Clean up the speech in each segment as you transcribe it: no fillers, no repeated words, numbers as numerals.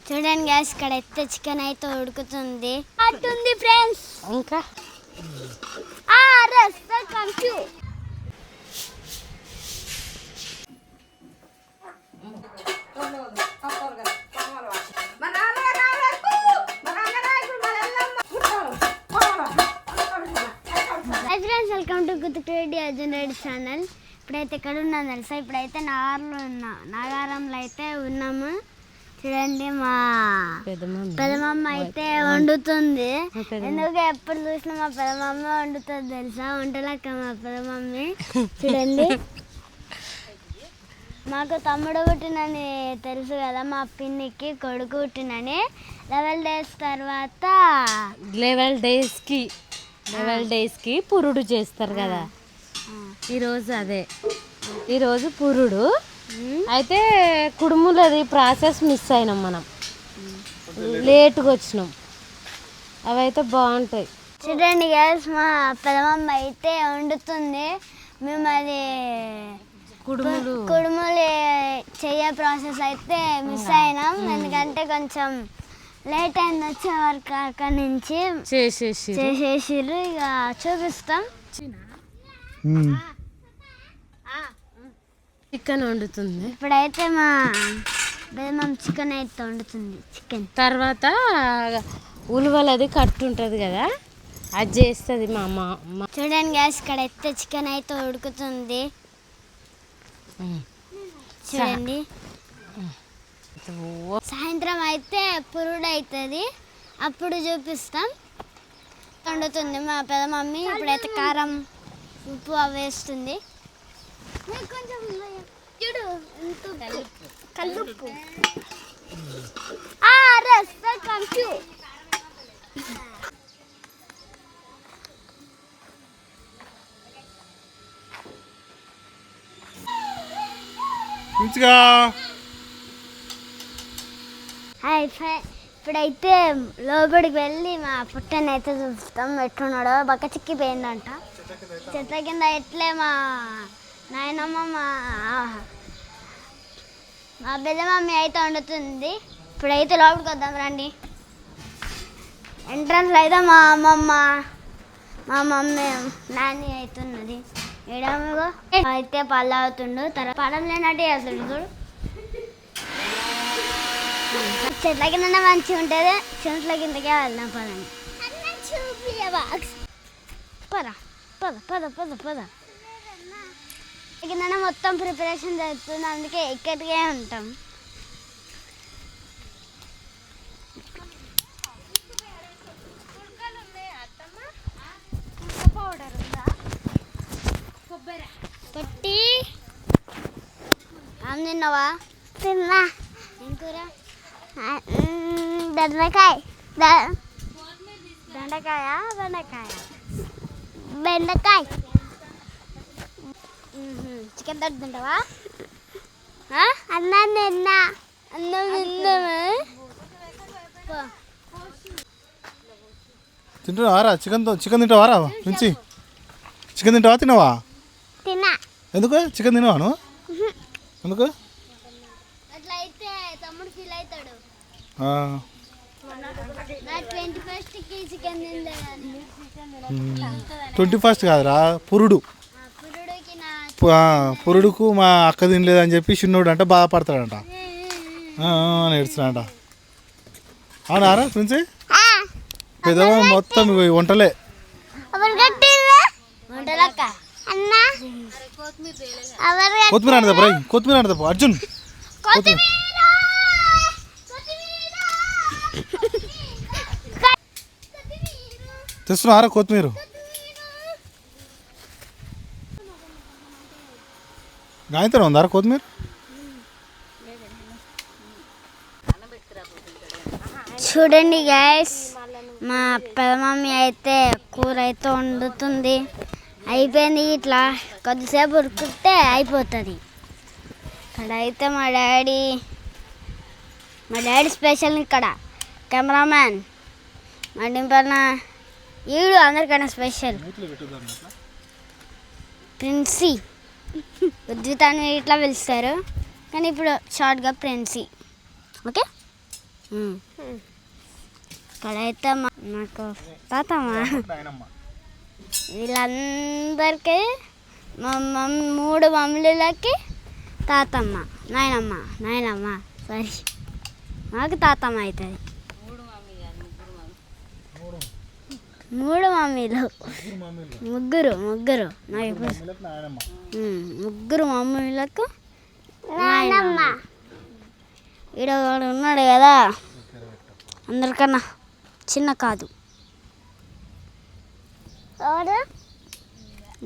చూడండి గ్యాస్ ఇక్కడ అయితే చికెన్ అయితే ఉడుకుతుంది అట్టుంది ఫ్రెండ్స్. ఇంకా వెల్కమ్ టు గుర్తుకు రెడ్డి అర్జున్ రెడ్డి ఛానల్. ఇప్పుడైతే ఎక్కడ ఉన్నాను తెలుసా, ఇప్పుడైతే నాగారంలో అయితే ఉన్నాము. చూడండి మా పెదమమ్మ అయితే వండుతుంది. ఎందుకు ఎప్పుడు చూసినా మా పెదమమ్మ వండుతుంది తెలుసా, వంటలక్క మా పెదమమ్మీ. చూడండి మాకు తమ్ముడు పుట్టినని తెలుసు కదా, మా పిన్నికి కొడుకు పుట్టినని 11 days తర్వాత 11 daysకి పురుడు చేస్తారు కదా. ఈరోజు పురుడు అయితే కుడుములది ప్రాసెస్ మిస్ అయినాం, మనం లేటుగా వచ్చినాం. అవైతే బాగుంటాయి. చూడండి గ్యాస్ మా పెదమమ్మ అయితే వండుతుంది. మేము అది కుడుములు చెయ్యే ప్రాసెస్ అయితే మిస్ అయినాం, ఎందుకంటే కొంచెం లేట్ అయింది వచ్చే వరకు. అక్కడి నుంచి చేసేసిర్రు. ఇక చూపిస్తాం. చికెన్ వండుతుంది ఇప్పుడైతే మా పెదమమ్మ చికెన్ అయితే వండుతుంది. చికెన్ తర్వాత ఉలువలది కట్టు ఉంటుంది కదా, అది చేస్తుంది మా అమ్మ. చూడండి గ్యాస్ ఇక్కడ అయితే చికెన్ అయితే ఉడుకుతుంది. చూడండి సాయంత్రం అయితే పురుడు అవుతుంది, అప్పుడు చూపిస్తాం. వండుతుంది మా పెద్ద మమ్మీ. ఇప్పుడైతే కారం ఉప్పు అవి వేస్తుంది. కొంచెం చూడు కల్లుప్పు ఇప్పుడైతే లోపలికి వెళ్ళి మా పుట్టని అయితే చూస్తాం ఎట్లున్నాడో. బక్క చిక్కిపోయిందంట చెట్ల కింద. ఎట్లే మా నాయనమ్మ మా పెద్ద మమ్మీ అయితే వండుతుంది. ఇప్పుడైతే లోపలికి వద్దాం రండి. ఎంట్రన్స్ అయితే మా మమ్మీ నాని అవుతున్నది. ఏడమో అయితే పళ్ళు అవుతుండు. తర్వాత పళ్ళం లేనట్టు చేస్తాడు చూడు. చెట్ల కింద మంచిగా ఉంటుంది, చెట్ల కిందకే వెళ్దాం పదండి. పద కింద మొత్తం ప్రిపరేషన్ జరుగుతుంది, అందుకే ఎక్కడికే ఉంటాం. పొట్టి ఆమె తిన్నావా? తిన్నా. ఏం కూర? బెండకాయ. చికెన్ తోటి తింటావా? అన్నం తిన్నా. తింటున్నావారా? చికెన్ తింటావారా? నుంచి చికెన్ తింటావా? తిన్నావా? తిన్నా. ఎందుకు చికెన్ తినవాను? ఎందుకు? అట్లయితే తమ్ముడు ఫీల్ అవుతాడు. 21st కాదురా, పురుడుకు మా అక్క తినలేదని చెప్పి చిన్నోడు అంటే బాధపడతాడంట, నేర్చున్నాడంట. అవునారా ఫ్రెండ్స్? పెద్దవా మొత్తం వంటలే. కొత్తిమీర అంటే అర్జున్ తెస్తున్నారా? కొత్తిమీర గాయంతో ఉందారా కొత్తిమీర? చూడండి గైస్, మా పెద్ద మమ్మీ అయితే కూర అయితే వండుతుంది. అయిపోయింది. ఇట్లా కొద్దిసేపు ఉడుకుతే అయిపోతుంది. ఇక్కడ అయితే మా డాడీ స్పెషల్. ఇక్కడ కెమెరామ్యాన్ మా డింపన్న ఈడు అందరికన్నా స్పెషల్. ప్రిన్సీ ఉద్వితాన్ని ఇట్లా పిలుస్తారు, కానీ ఇప్పుడు షార్ట్గా ప్రిన్సీ. ఓకే. ఇక్కడైతే నాకు తాతమ్మ వీళ్ళందరికీ మా 3 మమ్మీలకి తాతమ్మ, నాయనమ్మ సారీ మాకు తాతమ్మ అవుతుంది. 3 మమ్మీలు, ముగ్గురు నాకు 3 మమ్మీలకు నాయనమ్మ. ఈడ ఉన్నాడు కదా అందరికన్నా చిన్న కాదు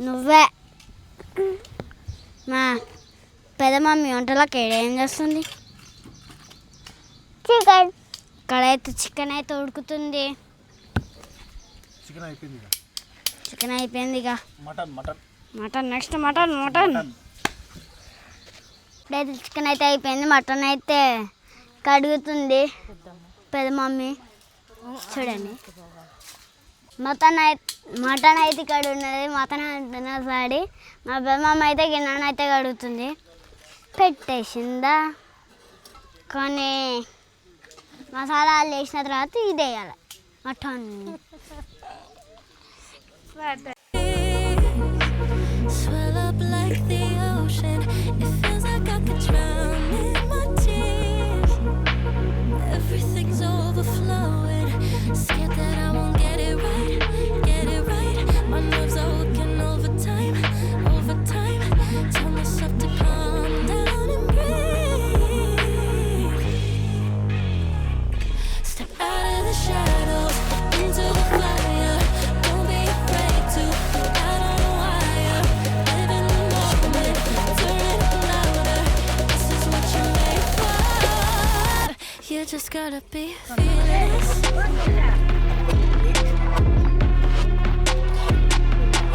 నువ్వే. మా పెద్ద మమ్మీ వంటలకు ఏం చేస్తుంది? చికెన్. ఇక్కడైతే చికెన్ అయితే ఉడుకుతుంది. చికెన్ అయిపోయింది ఇక మటన్ నెక్స్ట్ మటన్. ఇప్పుడైతే చికెన్ అయితే అయిపోయింది. మటన్ అయితే కడుగుతుంది పెద్ద మమ్మీ. చూడండి మటన్ అయితే ఇక్కడ ఉన్నది. మటన్ తినసాడి మా పెద్ద మమ్మీ అయితే గిన్నెను అయితే కడుగుతుంది. పెట్టేసిందా కానీ మసాలాలు వేసిన తర్వాత ఇది వేయాలి mutton. Swell up like the ocean. It feels like I could drown in my tears. Everything's overflowing. Scared that I won't get it right. My nerves are working overtime. Tell myself to calm down and breathe. Step out of the shadows into the fire. Don't be afraid to go out on a wire. Live in the moment, turn it louder. This is what you're made for. You just gotta be fearless.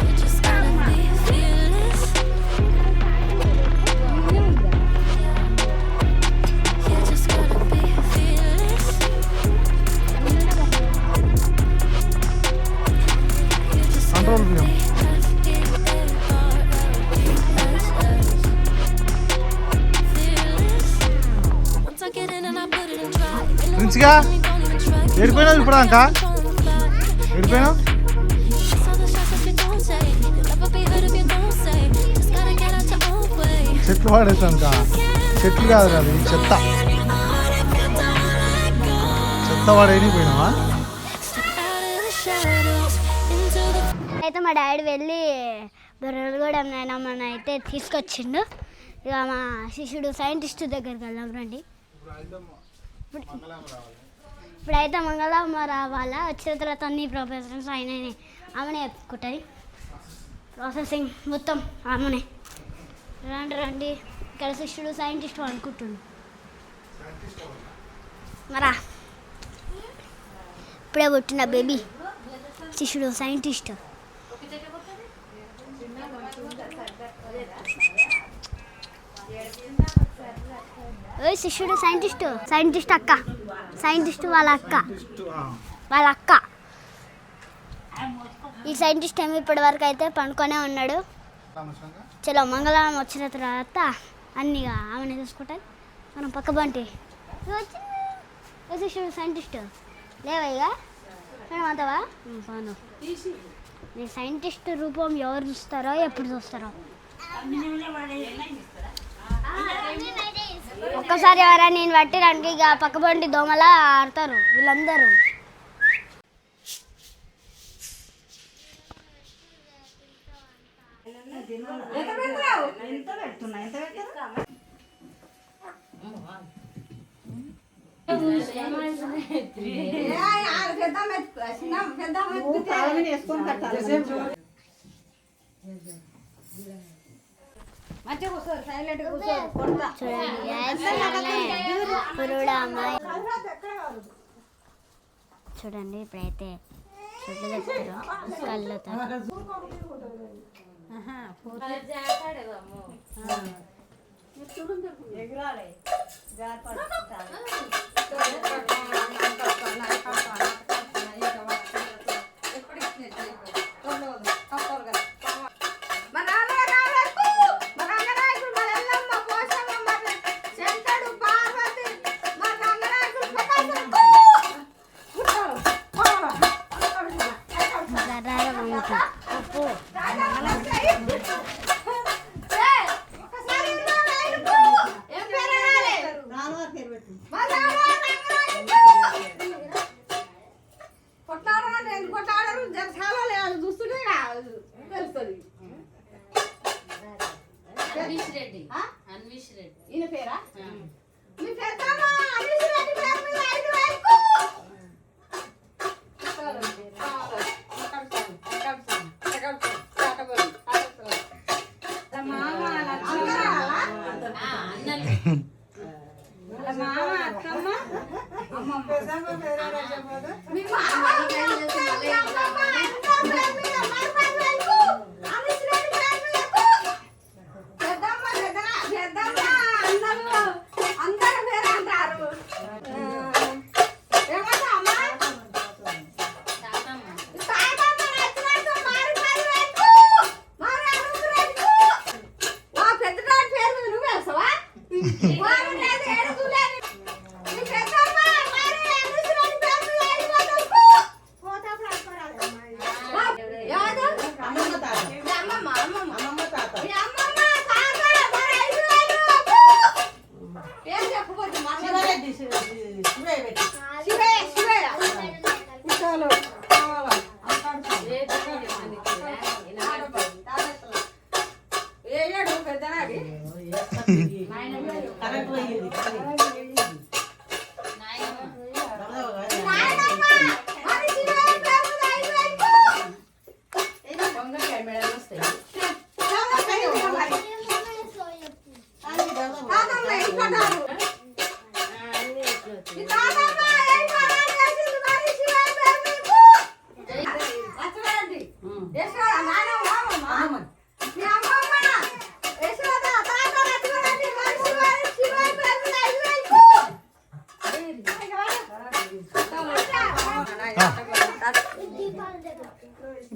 You just gotta be fearless. You just gotta be fearless. You just Control gotta view. be fearless. Once I get in and I put it in try. ప్రిన్స్గా ఏడిపోయినావు ఇప్పుడు దాకా ఏడిపోయినావు? చెట్లు పడేస్తాను చెట్లు కాదు కదా ఈ చెత్త పడేని పోయినావా? అయితే మా డాడీ వెళ్ళి బొర్రలగూడెం నాయనమ్మని అయితే తీసుకొచ్చిండు. ఇక మా శిష్యుడు సైంటిస్ట్ దగ్గరికి వెళ్దాం రండి. ఇప్పుడైతే మంగళమ్మ రావాలా, వచ్చిన తర్వాత అన్ని ప్రొఫెసర్స్ ఆయననే ఆమెనే చెప్పుకుంటుంది. ప్రాసెసింగ్ మొత్తం ఆమెనే. రండి ఇక్కడ శిష్యుడు సైంటిస్ట్ అనుకుంటుండు. మరా ఇప్పుడే పుట్టిన బేబీ శిష్యుడు సైంటిస్ట్. ఓయ్ శిష్యుడు సైంటిస్ట్ అక్క, సైంటిస్ట్ వాళ్ళ అక్క. ఈ సైంటిస్ట్ ఏమి ఇప్పటి వరకు అయితే పండుకొనే ఉన్నాడు. చలో మంగళవారం వచ్చిన తర్వాత అన్నీగా ఆమెను చూసుకుంటారు. మనం పక్క బంటి శిష్యుడు సైంటిస్ట్ లేవయ్యా మేడం అంతవా పోను. నీ సైంటిస్ట్ రూపం ఎవరు చూస్తారో ఎప్పుడు చూస్తారో ఒక్కసారి ఎవరైనా నేను పట్టిరానికి ఇక పక్కబంటి దోమలా ఆడతారు వీళ్ళందరూ. చూడండి ఇప్పుడైతే చెట్లు తెస్తారు కళ్ళతో. మా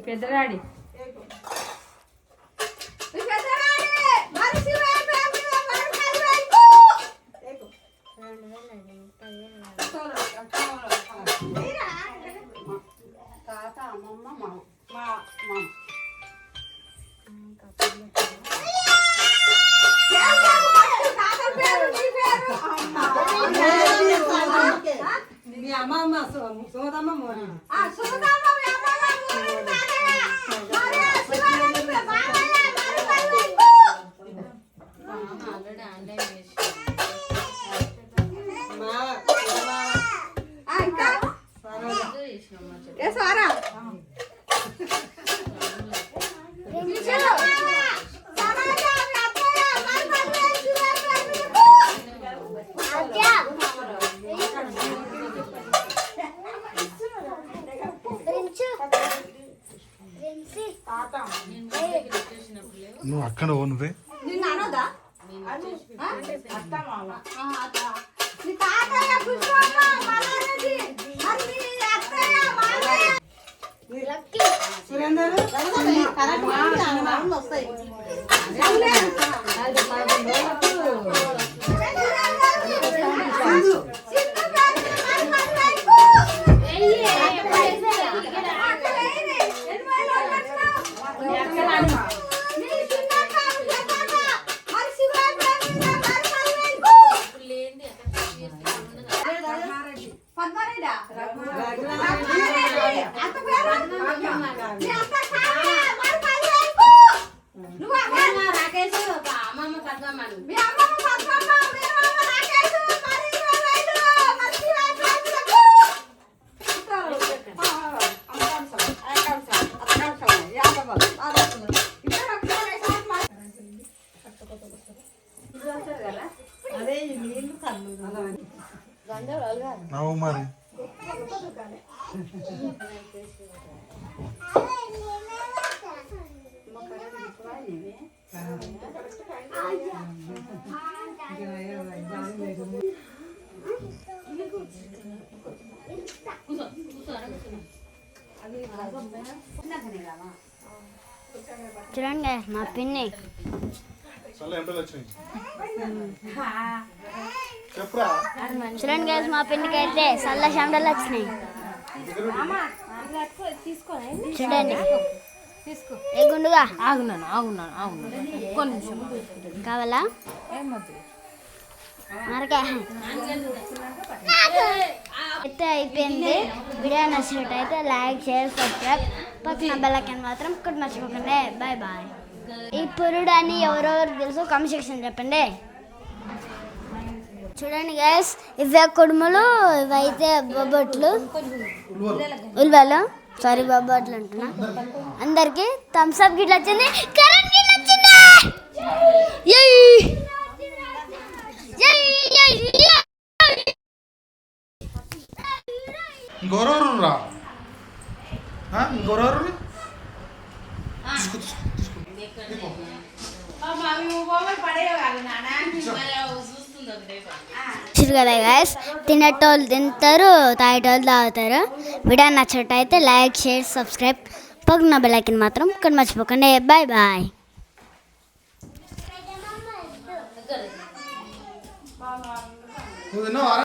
పెద్దరాడి తాత అమ్మమ్మ మా మీ అమ్మమ్మ సోదమ్మ మోరి నువ్వు అక్కడ నువ్వే నిన్ను అనదా సురేందర్ వస్తాయి నవ్వు మరి చూడండి మా పిన్ని చెప్పురా చూడండి గైస్ మా పిన్నికి అయితే చల్ల చెమటలు వచ్చినాయి చూడండి ఏ గుండుగా ఆగున్నాను ఒక్క నిమిషం కావాలా మరకే అయితే అయిపోయింది. వీడియో నచ్చినట్టయితే లైక్ షేర్ సబ్స్క్రైబ్ పక్కన బెల్ ఐకాన్ మాత్రం కొట్టి మర్చిపోకండి. Bye bye. ఈ పురుడు అని ఎవరెవరు తెలుసు కామెంట్ సెక్షన్ చెప్పండి. చూడండి గైస్ ఇవే కుడుములు, ఇవైతే బొబ్బట్లు, ఉల్వలు సారీ బొబ్బట్లు అంటున్నా. అందరికి థమ్స్ అప్ గిట్ల వచ్చింది, కరెంట్ గిట్ల వచ్చింది. ఇంకెవరెవరు రా ఇంకెవరెవరు చూసారు కదా గైస్, తినేటోళ్ళు తింటారు, తాగేటోళ్ళు తాగుతారు. వీడియో నచ్చినట్టయితే లైక్, షేర్, సబ్స్క్రైబ్, పక్కన బెల్ ఐకాన్ మాత్రం ఇక్కడ మర్చిపోకండి. Bye bye. నువ్వు తిన్నావా?